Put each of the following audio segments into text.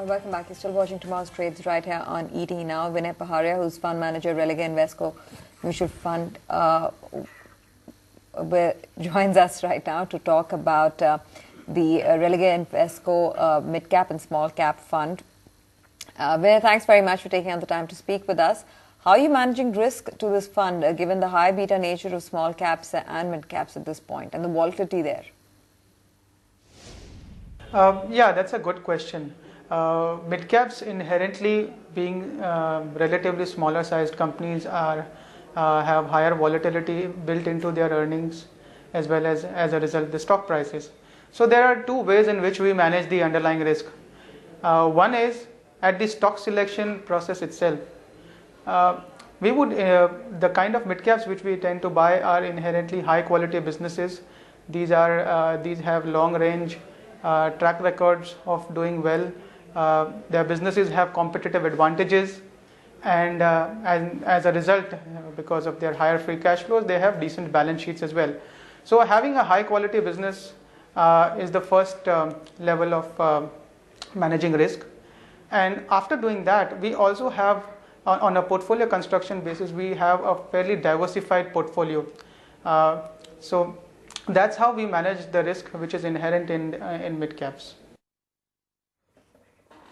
Welcome back. You're still watching Tomorrow's Trades right here on ET Now. Vinay Paharia, who's fund manager, Religare Invesco Mutual Fund, joins us right now to talk about the Religare Invesco Mid Cap and Small Cap Fund. Vinay, thanks very much for taking out the time to speak with us. How are you managing risk to this fund, given the high beta nature of small caps and mid caps at this point, and the volatility there? Yeah, that's a good question. Mid caps inherently being relatively smaller sized companies have higher volatility built into their earnings as well as a result the stock prices. So there are two ways in which we manage the underlying risk. One is at the stock selection process itself. We would the kind of mid caps which we tend to buy are inherently high quality businesses. These have long range track records of doing well. Their businesses have competitive advantages, and as a result, because of their higher free cash flows, they have decent balance sheets as well. So having a high quality business is the first level of managing risk. And after doing that, we also have on a portfolio construction basis, we have a fairly diversified portfolio. So that's how we manage the risk which is inherent in mid caps.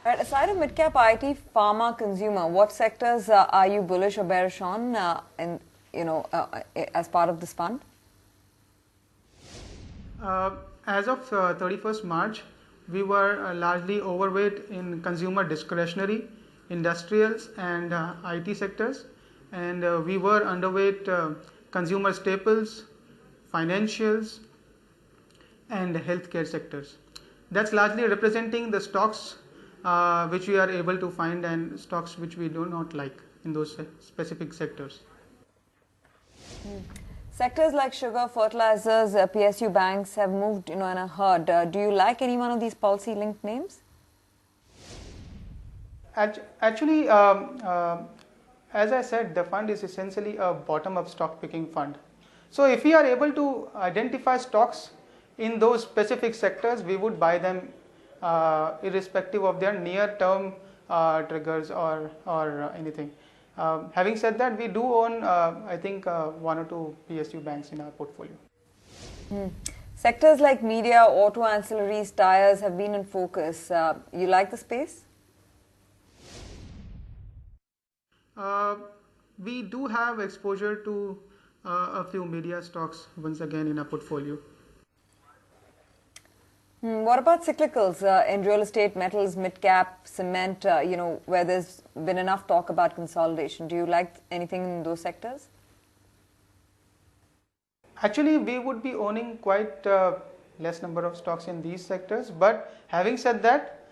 Right, aside of mid cap, IT, pharma, consumer, what sectors are you bullish or bearish on as part of this fund? As of 31st March, we were largely overweight in consumer discretionary, industrials and IT sectors, and we were underweight consumer staples, financials and healthcare sectors. That's largely representing the stocks which we are able to find and stocks which we do not like in those specific sectors. Sectors like sugar, fertilizers, PSU banks have moved in a herd. Do you like any one of these policy linked names? Actually, as I said, the fund is essentially a bottom up stock picking fund. So if we are able to identify stocks in those specific sectors, we would buy them irrespective of their near term triggers or anything. Having said that, we do own I think one or two PSU banks in our portfolio. Sectors like media, auto ancillaries, tires have been in focus. You like the space? We do have exposure to a few media stocks once again in our portfolio. What about cyclicals in real estate, metals, mid-cap, cement, where there's been enough talk about consolidation? Do you like anything in those sectors? Actually, we would be owning quite less number of stocks in these sectors. But having said that,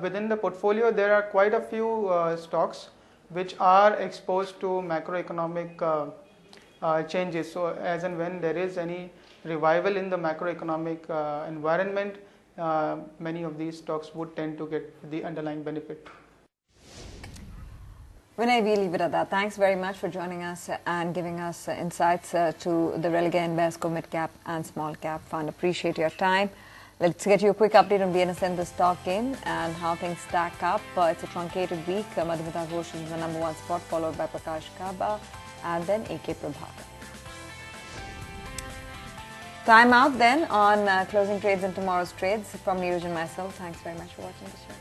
within the portfolio, there are quite a few stocks which are exposed to macroeconomic changes. So as and when there is any revival in the macroeconomic environment, many of these stocks would tend to get the underlying benefit. Vinay, we leave it at that. Thanks very much for joining us and giving us insights to the Religare Invesco Mid Cap and Small Cap Fund. Appreciate your time. Let's get you a quick update on BNSN, the stock game, and how things stack up. It's a truncated week. Madhumita Ghosh is the number one spot, followed by Prakash Kaba and then AK Prabhakar. Time out then on closing trades and tomorrow's trades from Neeraj and myself. Thanks very much for watching the show.